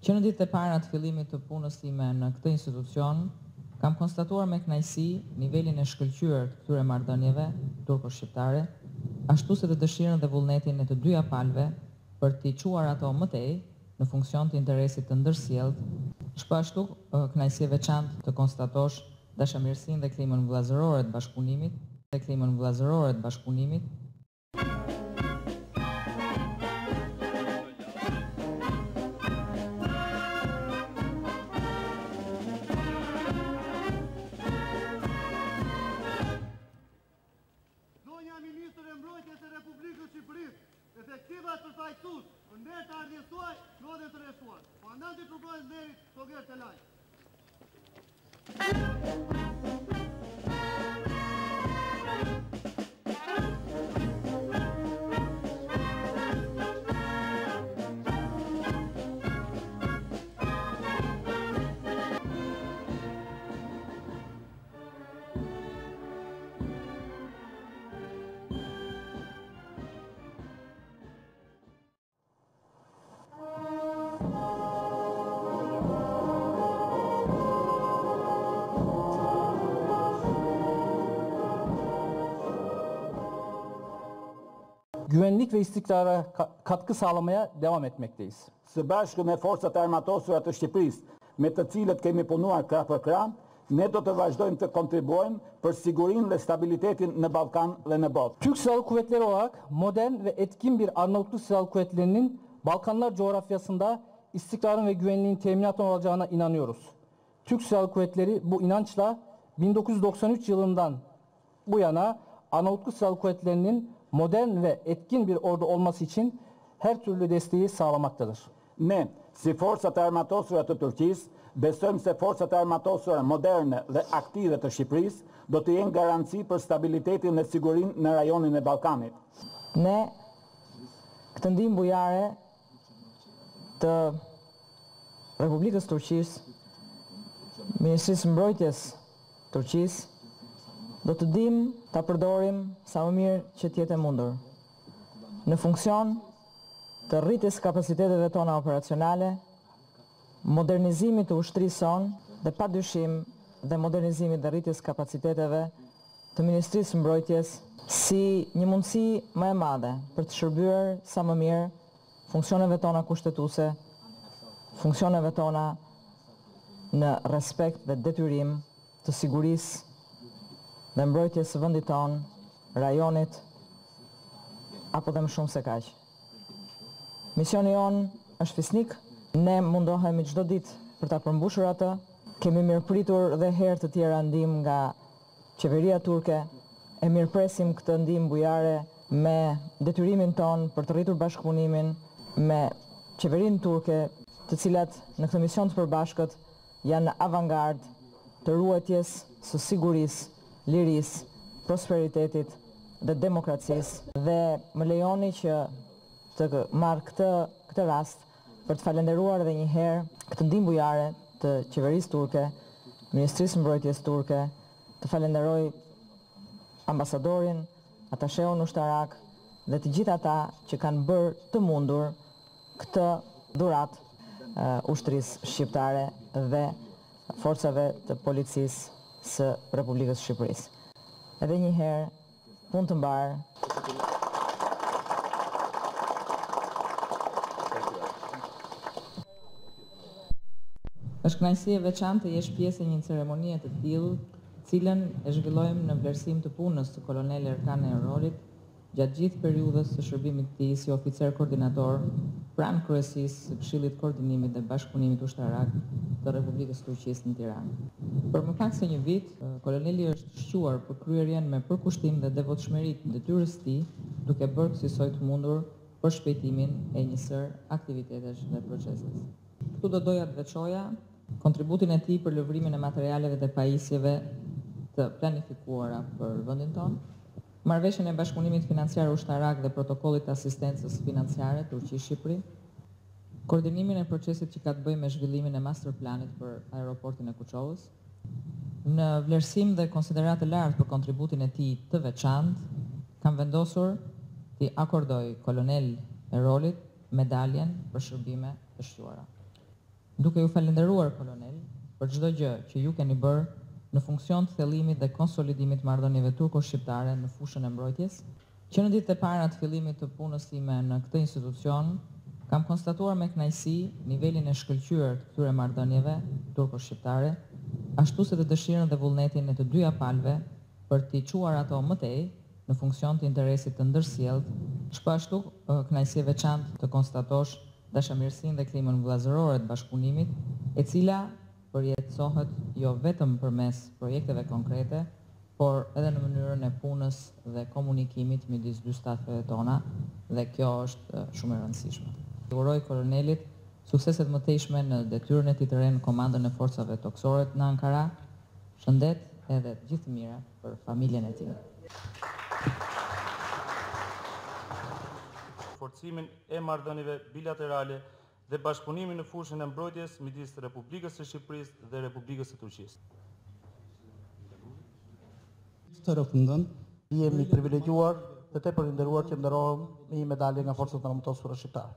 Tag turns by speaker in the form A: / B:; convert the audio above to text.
A: që në ditët e para të fillimit të punës time në këtë institucion, kam konstatuar me kënaqësi nivelin e shkëlqyer të këtyre marrëdhënieve turko-shqiptare, ashtu si të dëshirën dhe vullnetin e të dyja palëve për t'i çuar ato më tej në funksion të interesit të ndërsjellët. Shpo ashtu kënaqësi e veçantë të konstatosh dashamirësinë dhe klimën vëllazërore të bashkëpunimit,
B: efektiva të fajtus, në të ardhjesuaj, në të resuaj. Po andan të rrugojnë merit, të gërë të lajë.
C: Güvenlik ve istikrara katkı sağlamaya devam etmekteyiz.
D: Së bashku me forcat e armatosura të Shqipërisë, me të cilët kemi punuar krah për krah, ne do të vazhdojmë të kontribuojmë për sigurinë dhe stabilitetin në Ballkan dhe në botë.
C: Türk Silahlı Kuvvetleri olarak modern ve etkin bir Arnavutluk Silahlı Kuvvetleri'nin Balkanlar coğrafyasında istikrarın ve güvenliğin teminatı olacağına inanıyoruz. Türk Silahlı Kuvvetleri bu inançla 1993 yılından bu yana Arnavutluk Silahlı Kuvvetleri'nin modern ve etkin bir ordu olması için her türlü desteği sağlamaktadır.
D: Ne, si forcat e armatosura të Turqisë, besojmë se forcat e armatosura moderne dhe aktive të Shqipërisë do të jenë garanci për stabilitetin dhe sigurinë në rajonin e Ballkanit.
A: Ne këtë ndihmë bujare të Republikës Turqisë, Ministrisë Mbrojtjes Turqisë, do të dimë ta përdorim sa më mirë që të jetë e mundur në funksion të rritjes kapaciteteve tona operacionale, modernizimit të ushtrisë sonë dhe padyshim dhe modernizimit dhe rritjes kapaciteteve të Ministrisë Mbrojtjes si një mundësi më e madhe për të shërbyer sa më mirë funksioneve tona kushtetuese, funksioneve tona në respekt dhe detyrim të sigurisë dhe mbrojtjes së vendit tonë, rajonit, apo dhe më shumë se kaq. Misioni jonë është fisnik, ne mundohemi çdo ditë për ta përmbushur atë. Kemi mirëpritur dhe herë të tjera ndihmë nga qeveria turke, e mirëpresim këtë ndihmë bujare me detyrimin ton për të rritur bashkëpunimin me qeverinë turke, të cilat në këtë mision të përbashkët janë në avangardë të ruajtjes së sigurisë, lirisë, prosperitetit dhe demokracisë, dhe më lejoni që të marr këtë rast për të falenderuar edhe një herë këtë ndihmë bujare të qeverisë turke, Ministrisë Mbrojtjes turke, të falenderoj ambasadorin, atasheun ushtarak dhe të gjithë ata që kanë bërë të mundur këtë dhuratë ushtrisë shqiptare dhe forcave të policisë së Republikës Shqipërisë. Edhe një herë, punë të mbarë. Është kënaqësi e veçantë të jesh pjesë e një ceremonie të tillë, cilën e zhvillojmë në vlerësim të punës të kolonel Erkan Erolit gjatë gjithë periudhës së shërbimit të tij si oficer koordinator pranë kryesisë së Këshillit Koordinimit dhe Bashkëpunimit Ushtarak të Republikës Turqisë në Tiranë. Për më pak se një vit, koloneli është shquar për kryerjen me përkushtim dhe devotshmëri të detyrës së tij, duke bërë kësaj të mundur për shpejtimin e një sër aktivitetesh dhe procesesh. Këtu do doja të veçoja kontributin e tij për lëvrimin e materialeve dhe pajisjeve të planifikuara për vendin tonë, marrëveshjen e bashkëpunimit financiar ushtarak dhe protokollit të asistencës financiare Turqi-Shqipëri, koordinimin e procesit që ka të bëjë me zhvillimin e master planit për aeroportin e Kuçovës. Në vlerësim dhe konsiderat të lartë për kontributin e tij të veçantë, kam vendosur t'i akordoj kolonel Erolit medaljen për shërbime të shquara.
E: duke ju falenderuar kolonel për çdo gjë që ju keni bërë në funksion të thellimit dhe konsolidimit të marrëdhënieve turko-shqiptare në fushën e mbrojtjes, që në ditët e para të fillimit të punës time në këtë institucion, kam konstatuar me kënaqësi nivelin e shkëlqyer të këtyre marrëdhënieve turko-shqiptare, ashtu si dhe dëshirën dhe vullnetin e të dyja palëve për t'i çuar ato më tej në funksion të interesit të ndërsjellët, shpashtu kënaqësi e veçantë të konstatosh dashamirësinë dhe klimën vëllazërore të bashkëpunimit, e cila përjetësohet jo vetëm përmes projekteve konkrete, por edhe në mënyrën e punës dhe komunikimit midis dy shtateve tona, dhe kjo është shumë e rëndësishme. Uroj kolonelit sukseset më tejshme në detyrën e tij të re në komandën e forcave toksore në Ankara, shëndet edhe të gjithë mira për familjen e tij.
F: Forcimin e marrëdhënieve bilaterale dhe bashkëpunimin në fushën e mbrojtjes midis Republikës së Shqipërisë dhe Republikës së Turqisë.
G: Të rëfundën, jemi privilegjuar dhe tepër i nderuar që nderohem me një medalje nga Forcat Armatosura Shqiptare.